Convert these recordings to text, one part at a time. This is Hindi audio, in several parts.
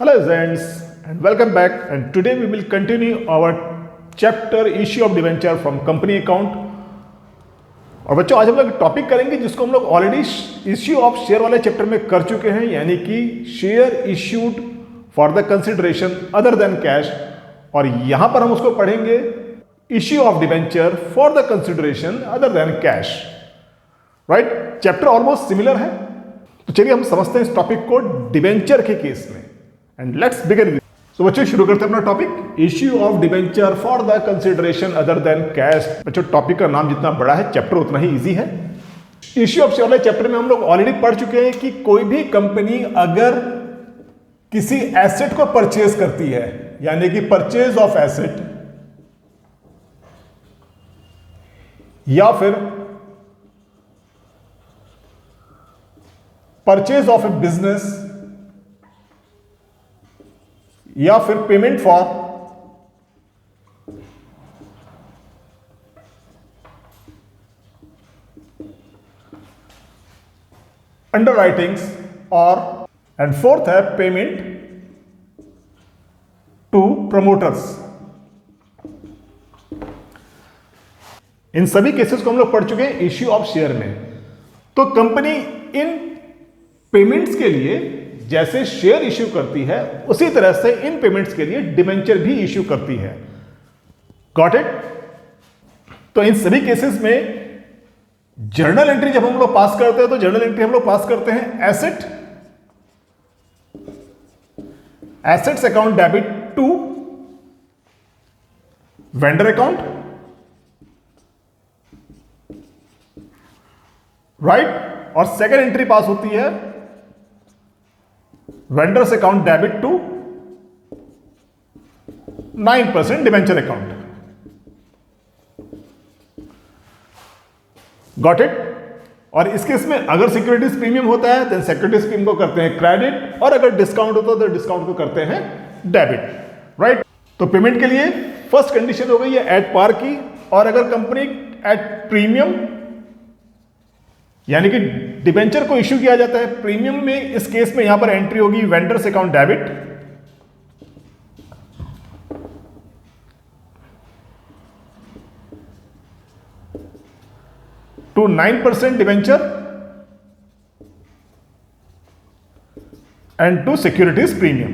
Hello friends and welcome back, and today we will continue our chapter issue of debenture from company account। और बच्चों आज हम लोग टॉपिक करेंगे जिसको हम लोग ऑलरेडी इश्यू ऑफ शेयर वाले चैप्टर में कर चुके हैं, यानी कि share issued for the consideration other than cash. और यहां पर हम उसको पढ़ेंगे issue of debenture for the consideration other than cash. Right, chapter almost similar है। तो चलिए हम समझते हैं इस टॉपिक को डिबेंचर के केस में, एंड लेट्स बिगिन। तो बच्चों शुरू करते हैं अपना topic issue of debenture for the consideration other than cash. बच्चों टॉपिक का नाम जितना बड़ा है चैप्टर उतना ही इजी है। इश्यू ऑफ शेयर वाले चैप्टर में हम लोग ऑलरेडी पढ़ चुके हैं कि कोई भी कंपनी अगर किसी एसेट को परचेज करती है, यानी कि परचेज ऑफ एसेट, या फिर परचेज ऑफ ए बिजनेस, या फिर पेमेंट फॉर अंडरराइटिंग्स, और एंड फोर्थ है पेमेंट टू प्रमोटर्स। इन सभी केसेस को हम लोग पढ़ चुके हैं इश्यू ऑफ शेयर में। तो कंपनी इन पेमेंट्स के लिए जैसे शेयर इश्यू करती है उसी तरह से इन पेमेंट्स के लिए डिबेंचर भी इश्यू करती है। Got it? तो इन सभी केसेस में जर्नल एंट्री जब हम लोग पास करते हैं तो जर्नल एंट्री हम लोग पास करते हैं assets account debit to vendor account, right. और सेकेंड एंट्री पास होती है vendors account debit to 9% debenture account. Got it? और इस केस में अगर सिक्योरिटीज प्रीमियम होता है तो सिक्योरिटीज प्रीमियम को करते हैं क्रेडिट, और अगर डिस्काउंट होता है तो डिस्काउंट को करते हैं डेबिट, राइट। तो पेमेंट के लिए फर्स्ट कंडीशन हो गई है एट पार की, और अगर कंपनी एट प्रीमियम यानी कि डिबेंचर को इश्यू किया जाता है प्रीमियम में, इस केस में यहां पर एंट्री होगी vendors account debit to 9% debenture and to securities premium,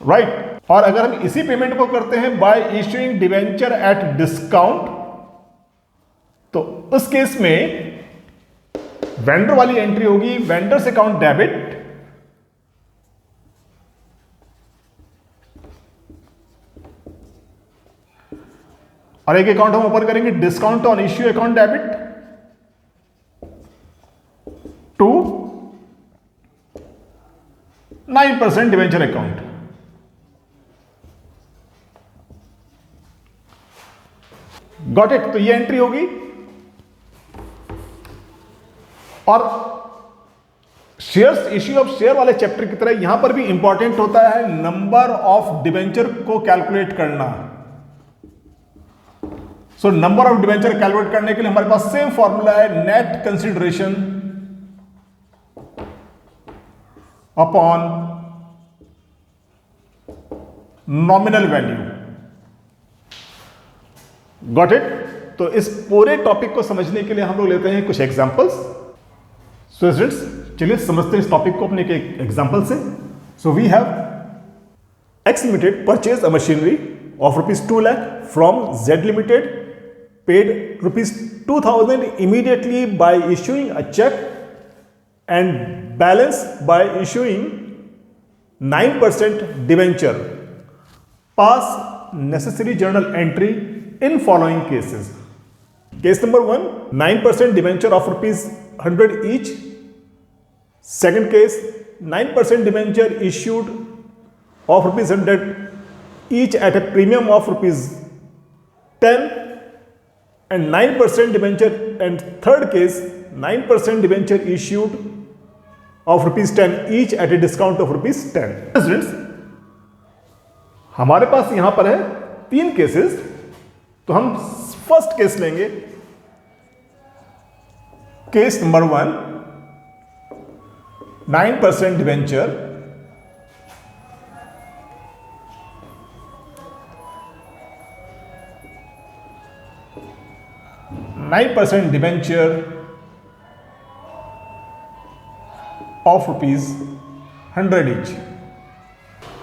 right. और अगर हम इसी पेमेंट को करते हैं by issuing debenture at discount, तो उस केस में वेंडर वाली एंट्री होगी वेंडर्स अकाउंट डेबिट और एक अकाउंट हम ओपन करेंगे discount on issue account debit to 9% debenture account. Got it? तो ये एंट्री होगी। और शेयर्स इश्यू ऑफ शेयर वाले चैप्टर की तरह यहां पर भी इंपॉर्टेंट होता है नंबर ऑफ डिबेंचर को कैलकुलेट करना। So number of debenture calculate करने के लिए हमारे पास सेम फॉर्मूला है net consideration upon nominal value. Got it? तो इस पूरे टॉपिक को समझने के लिए हम लोग लेते हैं कुछ एग्जांपल्स। सो स्टूडेंट्स चलिए समझते हैं इस टॉपिक को अपने एक एग्जांपल से। So we have X limited purchase a machinery of ₹2 lakh from Z limited, paid ₹2,000 immediately by issuing a check and balance by issuing 9% debenture. Pass necessary journal entry in following cases. Case number 1, 9% debenture of ₹100 each. Second case, 9% debenture issued of ₹100 each at a premium of ₹10 and 9% debenture. And third case, 9% debenture issued of ₹10 each at a discount of ₹10. Students, हमारे पास यहां पर है 3 केसेस। तो हम फर्स्ट केस लेंगे, case number 1, 9% debenture of ₹100 each.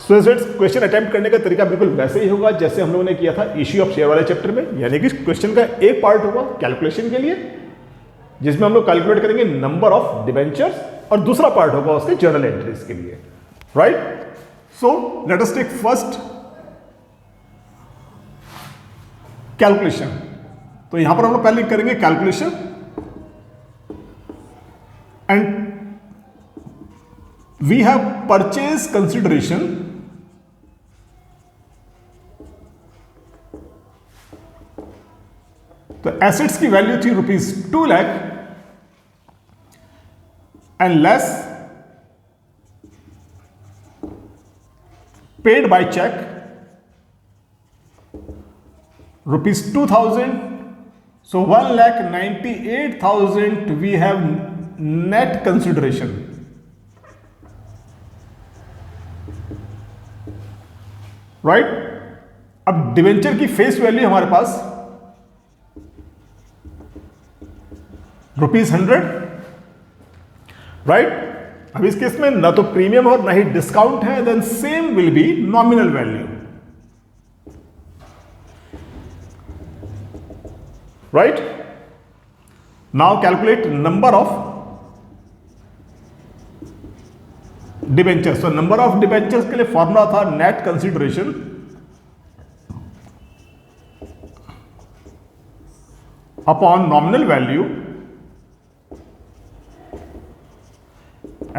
So question attempt करने का तरीका बिल्कुल वैसे ही होगा जैसे हम लोगों ने किया था इश्यू ऑफ शेयर वाले चैप्टर में, यानी कि क्वेश्चन का एक पार्ट होगा कैलकुलेशन के लिए जिसमें हम लोग कैलकुलेट करेंगे नंबर ऑफ डिबेंचर्स और दूसरा पार्ट होगा उसके जर्नल एंट्रीज के लिए, right. So let us take first calculation. तो यहां पर हम लोग पहले करेंगे calculation and we have purchase consideration तो एसेट्स की वैल्यू थी ₹2 lakh and less paid by cheque ₹2,000. So 1,98,000 we have net consideration. Right? अब डिवेंचर की फेस वैल्यू हमारे पास ₹100, राइट। अब इस केस में ना तो प्रीमियम और ना ही डिस्काउंट है, then same will be nominal value, right. Now calculate number of debentures. तो नंबर ऑफ डिबेंचर्स के लिए फॉर्मूला था net consideration upon nominal value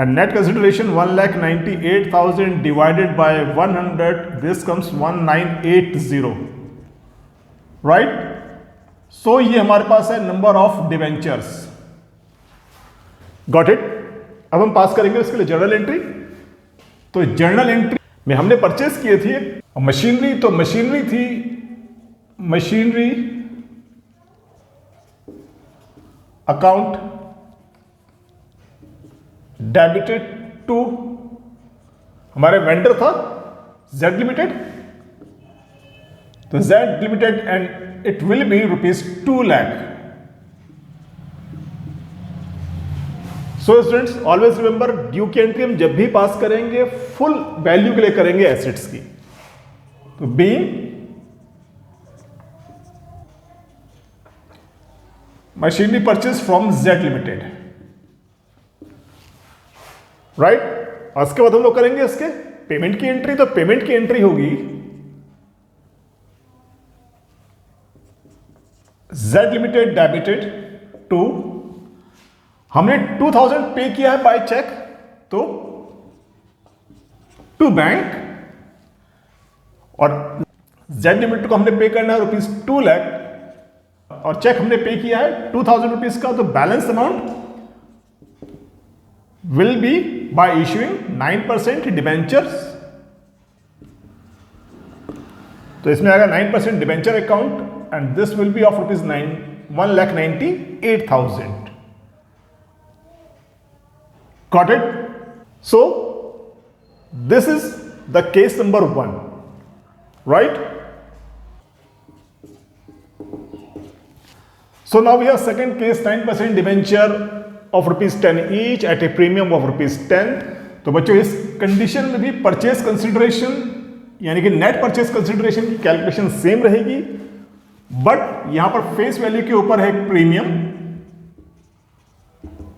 and net consideration 1,98,000 divided by 100, this comes 1980, right? So ये हमारे पास है number of debentures, got it. अब हम पास करेंगे इसके लिए जर्नल एंट्री। तो जर्नल एंट्री में हमने परचेस किए थे मशीनरी, तो मशीनरी थी मशीनरी अकाउंट डेबिटेड टू हमारे वेंडर था Z लिमिटेड, तो Z limited and it will B ₹2 lakh. So students always remember due की एंट्री हम जब भी पास करेंगे फुल वैल्यू के लिए करेंगे एसेट्स की। तो being machinery purchase from Z limited, right. और उसके बाद हम लोग करेंगे इसके पेमेंट की एंट्री। तो पेमेंट की एंट्री होगी Z लिमिटेड डेबिटेड टू, हमने 2,000 पे किया है बाय चेक, तो टू बैंक, और Z लिमिटेड को हमने पे करना है ₹2 लाख और चेक हमने पे किया है ₹2,000 का। तो balance amount will be by issuing 9% debentures. तो इसमें आएगा 9% debenture account and this will be of ₹1,98,000, got it. So this is the case number 1, right. So now we have second case, 9% debenture of ₹10 each at a premium of ₹10। तो बच्चों इस कंडीशन में भी परचेज कंसिडरेशन यानी कि नेट परचेज कंसिडरेशन की कैलकुलेशन सेम रहेगी, बट यहां पर फेस वैल्यू के ऊपर है premium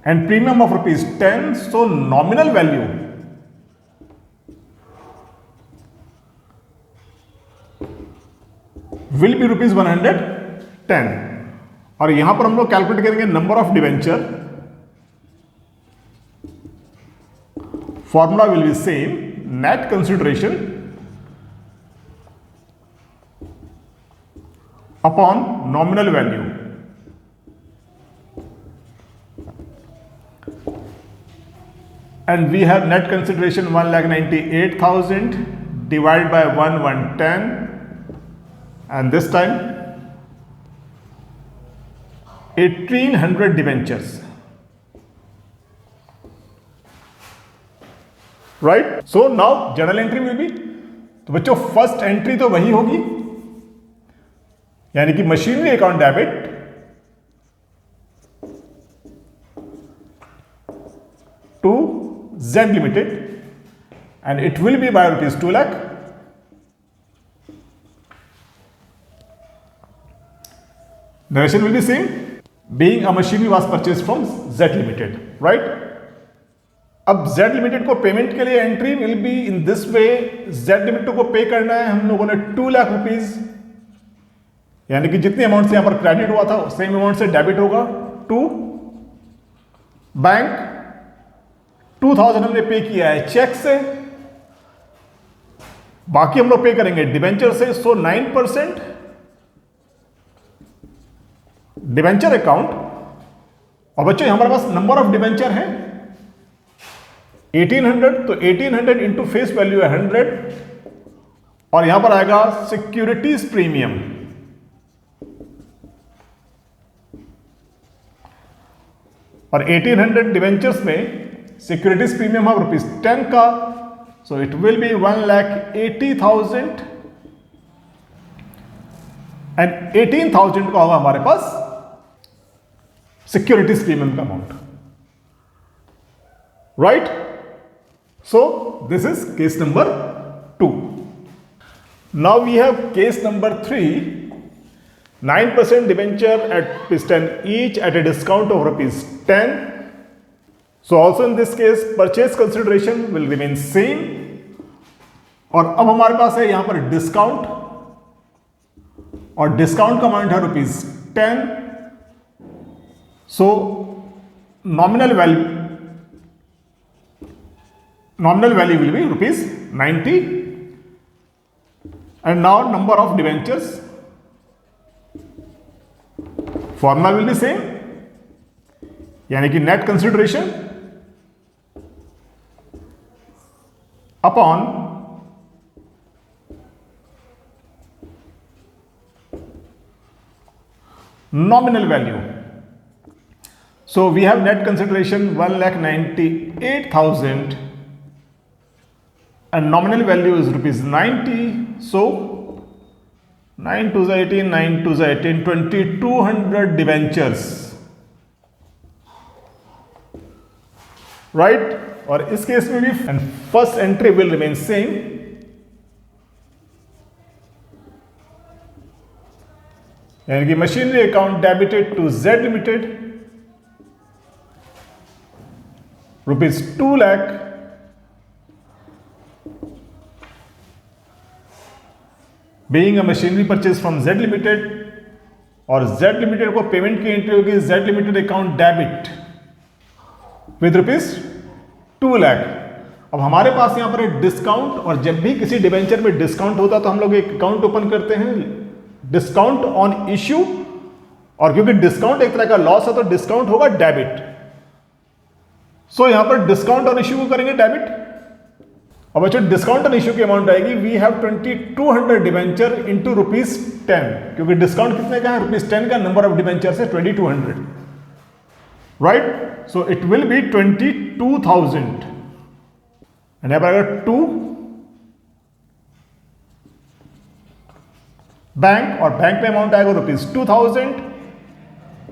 and premium of ₹10, so nominal value will be ₹110। और यहां पर हम लोग कैलकुलेट करेंगे number of debenture. Formula will be same, net consideration upon nominal value. And we have net consideration 1,98,000 divided by 110, and this time 1,800 debentures. Right. So now journal entry will be, तो बच्चों फर्स्ट एंट्री तो वही होगी, यानी कि machinery account debit to Z limited and it will be by rupees 2 lakh. Narration will be same, being a machinery was purchased from Z Limited, right? अब Z Limited को पेमेंट के लिए entry will be in this way, Z Limited को पे करना है हम लोगों ने 2 लाख रुपीज, यानी कि जितने अमाउंट से यहां पर क्रेडिट हुआ था सेम अमाउंट से डेबिट होगा टू बैंक। 2000 हमने पे किया है चेक से, बाकी हम लोग पे करेंगे डिबेंचर से। सो 9% डिबेंचर अकाउंट, और बच्चों हमारे पास नंबर ऑफ डिबेंचर है 1800, तो 1800 इंटू फेस वैल्यू है 100, और यहां पर आएगा सिक्योरिटीज प्रीमियम, और 1800 डिबेंचर्स में सिक्योरिटीज प्रीमियम है ₹10 का, so it will be 1,80,000 and 18,000 का होगा हमारे पास सिक्योरिटीज प्रीमियम का amount, right. So this is case number 2। Now we have case number 3, 9% debenture at ₹10 each at a discount of ₹10. So also in this case purchase consideration will remain same, और अब हमारे पास है यहां पर डिस्काउंट, और डिस्काउंट का अमाउंट है ₹10। सो nominal value will be ₹90, and now number of debentures, formula will be same, यानी कि net consideration upon nominal value. So we have net consideration 1,98,000 and nominal value is ₹90. So 9 2 18, 9 2 18, 2,200 debentures, right? और इस केस में भी and first entry will remain same, यानी कि machinery account debited to Z limited ₹2 lakh, being a machinery purchase from Z limited, और Z लिमिटेड को पेमेंट की एंट्री होगी Z limited account debit with ₹2 lakh. अब हमारे पास यहां पर एक डिस्काउंट, और जब भी किसी डिबेंचर में डिस्काउंट होता तो हम लोग एक अकाउंट ओपन करते हैं डिस्काउंट ऑन इश्यू, और क्योंकि डिस्काउंट एक तरह का लॉस है तो डिस्काउंट होगा डेबिट। सो यहां पर डिस्काउंट ऑन इश्यू को करेंगे डेबिट, और बच्चों डिस्काउंट ऑन इश्यू की अमाउंट आएगी वी हैव 2,200 डिबेंचर इंटू ₹10, क्योंकि डिस्काउंट कितने का है ₹10 का, नंबर ऑफ डिबेंचर है 2,200, right. So it will B 22,000, and यहां पर अगर 2 बैंक, और बैंक में अमाउंट आएगा ₹2,000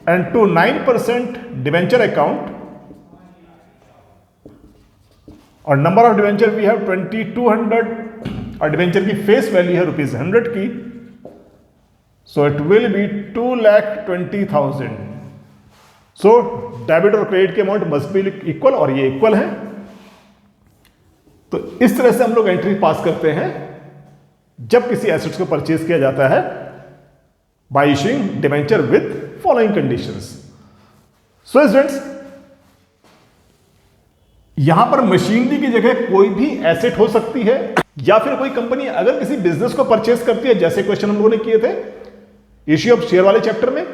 एंड टू 9% डिबेंचर अकाउंट, और number of debenture we have 2,200, और डिबेंचर की फेस वैल्यू है ₹100 की, so it will be 2,20,000। So debit और क्रेडिट के अमाउंट मस्ट बी इक्वल, और ये इक्वल है। तो इस तरह से हम लोग एंट्री पास करते हैं जब किसी एसेट्स को परचेज किया जाता है bye issuing debenture with following conditions. So students, यहां पर मशीनरी की जगह कोई भी एसेट हो सकती है, या फिर कोई कंपनी अगर किसी बिजनेस को परचेज करती है, जैसे क्वेश्चन हम लोगों ने किए थे इश्यू ऑफ शेयर वाले चैप्टर में,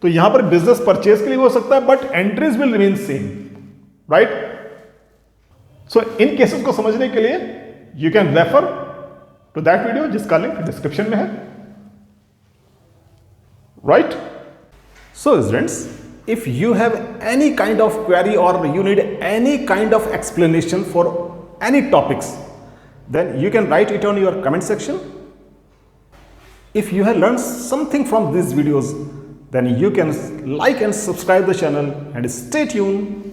तो यहां पर बिजनेस परचेज के लिए हो सकता है, but entries will remain same, right. So इन केसेस को समझने के लिए you can refer to that video जिसका लिंक डिस्क्रिप्शन में है, right. So students, if you have any kind of query or you need any kind of explanation for any topics, then you can write it on your comment section. If you have learned something from these videos, then you can like and subscribe the channel and stay tuned